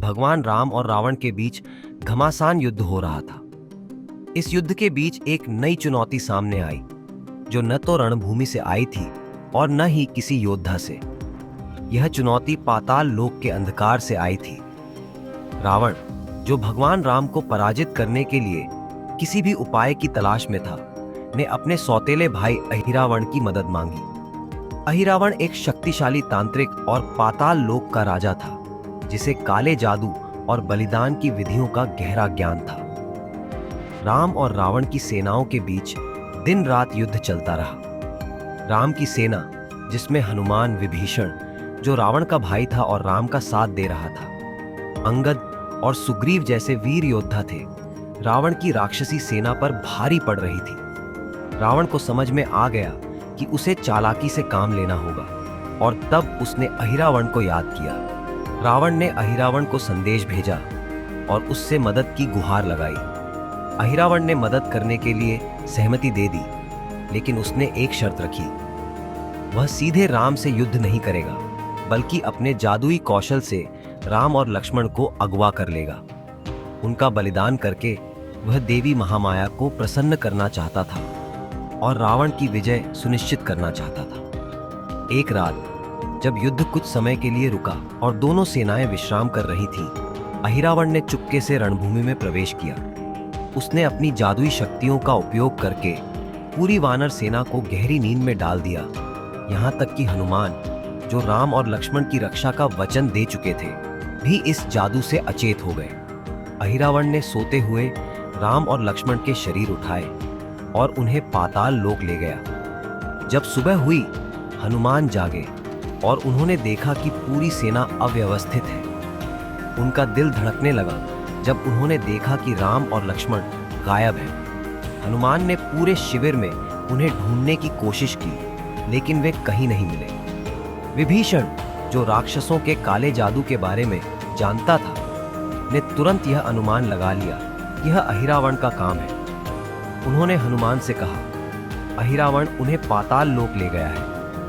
भगवान राम और रावण के बीच घमासान युद्ध हो रहा था। इस युद्ध के बीच एक नई चुनौती सामने आई, जो न तो रणभूमि से आई थी और न ही किसी योद्धा से। यह चुनौती पाताल लोक के अंधकार से आई थी। रावण, जो भगवान राम को पराजित करने के लिए किसी भी उपाय की तलाश में था, ने अपने सौतेले भाई अहिरावण की मदद मांगी। अहिरावण एक शक्तिशाली तांत्रिक और पाताल लोक का राजा था, जिसे काले जादू और बलिदान की विधियों का गहरा ज्ञान था। राम और रावण की सेनाओं के बीच दिन रात युद्ध चलता रहा। राम की सेना, जिसमें हनुमान, विभीषण, जो रावण का भाई था और राम का साथ दे रहा था, अंगद और सुग्रीव जैसे वीर योद्धा थे, रावण की राक्षसी सेना पर भारी पड़ रही थी। रावण को समझ में आ गया कि उसे चालाकी से काम लेना होगा, और तब उसने अहिरावण को याद किया। रावण ने अहिरावण को संदेश भेजा और उससे मदद की गुहार लगाई। अहिरावण ने मदद करने के लिए सहमति दे दी, लेकिन उसने एक शर्त रखी। वह सीधे राम से युद्ध नहीं करेगा, बल्कि अपने जादुई कौशल से राम और लक्ष्मण को अगवा कर लेगा। उनका बलिदान करके वह देवी महामाया को प्रसन्न करना चाहता था और रावण की विजय सुनिश्चित करना चाहता था। एक रात जब युद्ध कुछ समय के लिए रुका और दोनों सेनाएं विश्राम कर रही थीं, अहिरावण ने चुपके से रणभूमि में प्रवेश किया। उसने अपनी जादुई शक्तियों का उपयोग करके पूरी वानर सेना को गहरी नींद में डाल दिया, यहाँ तक कि हनुमान, जो राम और लक्ष्मण की रक्षा का वचन दे चुके थे, भी इस जादू से अचेत हो गए। अहिरावण ने सोते हुए राम और लक्ष्मण के शरीर उठाए और उन्हें पाताल लोक ले गया। जब सुबह हुई, हनुमान जागे और उन्होंने देखा कि पूरी सेना अव्यवस्थित है। उनका दिल धड़कने लगा जब उन्होंने देखा कि राम और लक्ष्मण गायब हैं। हनुमान ने पूरे शिविर में उन्हें ढूंढने की कोशिश की, लेकिन वे कहीं नहीं मिले। विभीषण, जो राक्षसों के काले जादू के बारे में जानता था, ने तुरंत यह अनुमान लगा लिया, यह अहिरावण का काम है। उन्होंने हनुमान से कहा, अहिरावण उन्हें पाताल लोक ले गया है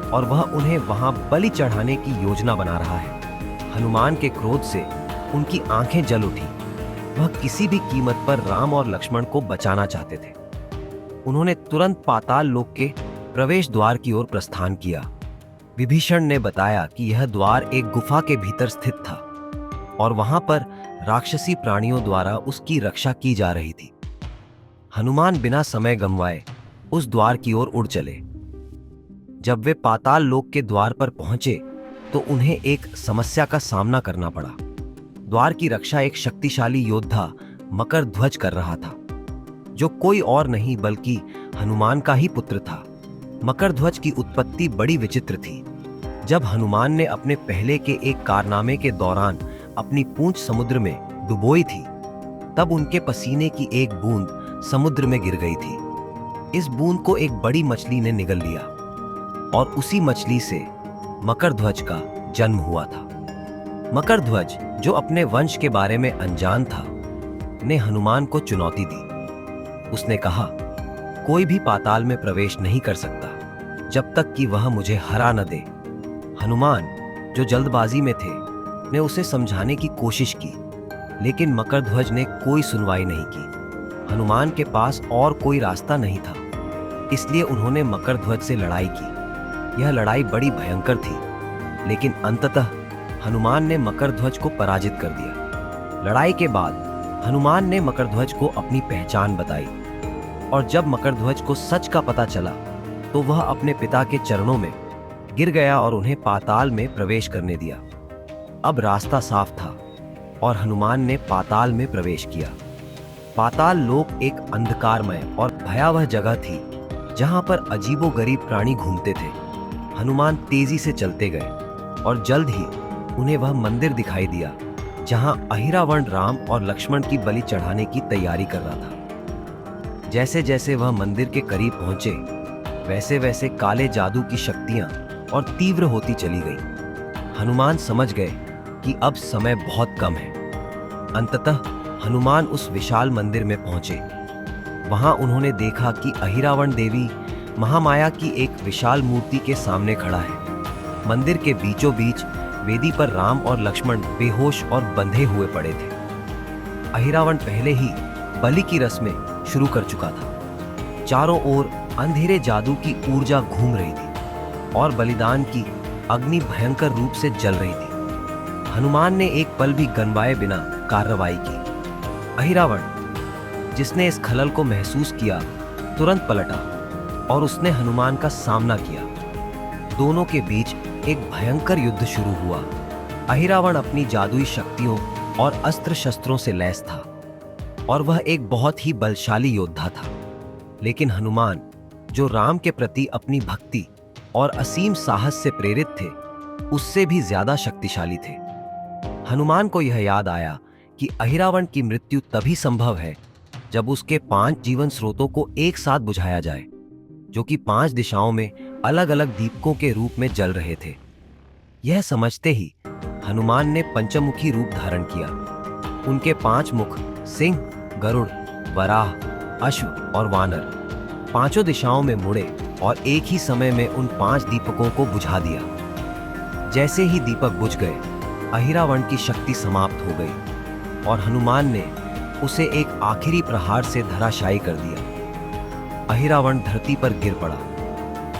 और वह उन्हें वहां बलि चढ़ाने की योजना बना रहा है। हनुमान के क्रोध से उनकी आंखें जल उठी। वह किसी भी कीमत पर राम और लक्ष्मण को बचाना चाहते थे। उन्होंने तुरंत पाताल लोक के प्रवेश द्वार की ओर प्रस्थान किया। विभीषण ने बताया कि यह द्वार एक गुफा के भीतर स्थित था और वहां पर राक्षसी प्राणियों द्वारा उसकी रक्षा की जा रही थी। हनुमान बिना समय गंवाए उस द्वार की ओर उड़ चले। जब वे पाताल लोक के द्वार पर पहुंचे तो उन्हें एक समस्या का सामना करना पड़ा। द्वार की रक्षा एक शक्तिशाली योद्धा मकरध्वज कर रहा था, जो कोई और नहीं बल्कि हनुमान का ही पुत्र था। मकरध्वज की उत्पत्ति बड़ी विचित्र थी। जब हनुमान ने अपने पहले के एक कारनामे के दौरान अपनी पूंछ समुद्र में डुबोई थी, तब उनके पसीने की एक बूंद समुद्र में गिर गई थी। इस बूंद को एक बड़ी मछली ने निगल लिया और उसी मछली से मकरध्वज का जन्म हुआ था। मकरध्वज, जो अपने वंश के बारे में अनजान था, ने हनुमान को चुनौती दी। उसने कहा, कोई भी पाताल में प्रवेश नहीं कर सकता जब तक कि वह मुझे हरा न दे। हनुमान, जो जल्दबाजी में थे, ने उसे समझाने की कोशिश की, लेकिन मकरध्वज ने कोई सुनवाई नहीं की। हनुमान के पास और कोई रास्ता नहीं था, इसलिए उन्होंने मकरध्वज से लड़ाई की। यह लड़ाई बड़ी भयंकर थी, लेकिन अंततः हनुमान ने मकरध्वज को पराजित कर दिया। लड़ाई के बाद हनुमान ने मकरध्वज को अपनी पहचान बताई, और जब मकरध्वज को सच का पता चला तो वह अपने पिता के चरणों में गिर गया और उन्हें पाताल में प्रवेश करने दिया। अब रास्ता साफ था और हनुमान ने पाताल में प्रवेश किया। पाताल लोक एक अंधकारमय और भयावह जगह थी, जहां पर अजीबोगरीब प्राणी घूमते थे। हनुमान तेजी से चलते गए और जल्द ही उन्हें वह मंदिर दिखाई दिया जहां अहिरावण राम और लक्ष्मण की बलि चढ़ाने की तैयारी कर रहा था। जैसे जैसे वह मंदिर के करीब पहुंचे, वैसे वैसे काले जादू की शक्तियां और तीव्र होती चली गई। हनुमान समझ गए कि अब समय बहुत कम है। अंततः हनुमान उस विशाल मंदिर में पहुंचे। वहां उन्होंने देखा कि अहिरावण देवी महामाया की एक विशाल मूर्ति के सामने खड़ा है। मंदिर के बीचों बीच वेदी पर राम और लक्ष्मण बेहोश और बंधे हुए पड़े थे। अहिरावण पहले ही बलि की रस्में शुरू कर चुका था। चारों ओर अंधेरे जादू की ऊर्जा घूम रही थी और बलिदान की अग्नि भयंकर रूप से जल रही थी। हनुमान ने एक पल भी गनवाए बिना कार्रवाई की। अहिरावण, जिसने इस खलल को महसूस किया, तुरंत पलटा और उसने हनुमान का सामना किया। दोनों के बीच एक भयंकर युद्ध शुरू हुआ। अहिरावण अपनी जादुई शक्तियों और अस्त्र शस्त्रों से लैस था और वह एक बहुत ही बलशाली योद्धा था। लेकिन हनुमान, जो राम के प्रति अपनी भक्ति और असीम साहस से प्रेरित थे, उससे भी ज्यादा शक्तिशाली थे। हनुमान को यह याद आया कि अहिरावण की मृत्यु तभी संभव है जब उसके 5 जीवन स्रोतों को एक साथ बुझाया जाए, जो कि 5 दिशाओं में अलग अलग दीपकों के रूप में जल रहे थे। यह समझते ही हनुमान ने पंचमुखी रूप धारण किया। उनके 5 मुख सिंह, गरुड़, वराह, अश्व और वानर पांचों दिशाओं में मुड़े और एक ही समय में उन 5 दीपकों को बुझा दिया। जैसे ही दीपक बुझ गए, अहिरावण की शक्ति समाप्त हो गई और हनुमान ने उसे एक आखिरी प्रहार से धराशायी कर दिया। अहिरावण धरती पर गिर पड़ा।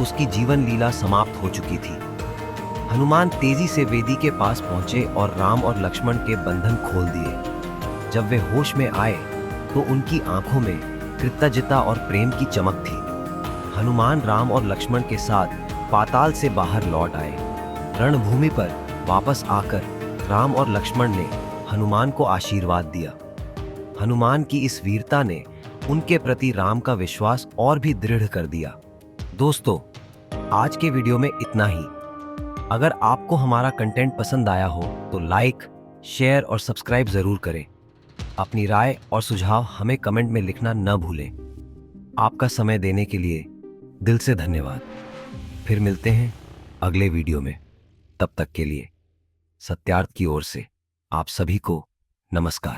उसकी जीवन लीला समाप्त हो चुकी थी। हनुमान तेजी से वेदी के पास पहुंचे और राम और लक्ष्मण के बंधन खोल दिए। जब वे होश में आए तो उनकी आंखों में कृतज्ञता और प्रेम की चमक थी। हनुमान राम और लक्ष्मण के साथ पाताल से बाहर लौट आए। रणभूमि पर वापस आकर राम और लक्ष्मण ने हनुमान को आशीर्वाद दिया। हनुमान की इस वीरता ने उनके प्रति राम का विश्वास और भी दृढ़ कर दिया। दोस्तों, आज के वीडियो में इतना ही। अगर आपको हमारा कंटेंट पसंद आया हो तो लाइक, शेयर और सब्सक्राइब जरूर करें। अपनी राय और सुझाव हमें कमेंट में लिखना न भूलें। आपका समय देने के लिए दिल से धन्यवाद। फिर मिलते हैं अगले वीडियो में। तब तक के लिए सत्यार्थ की ओर से आप सभी को नमस्कार।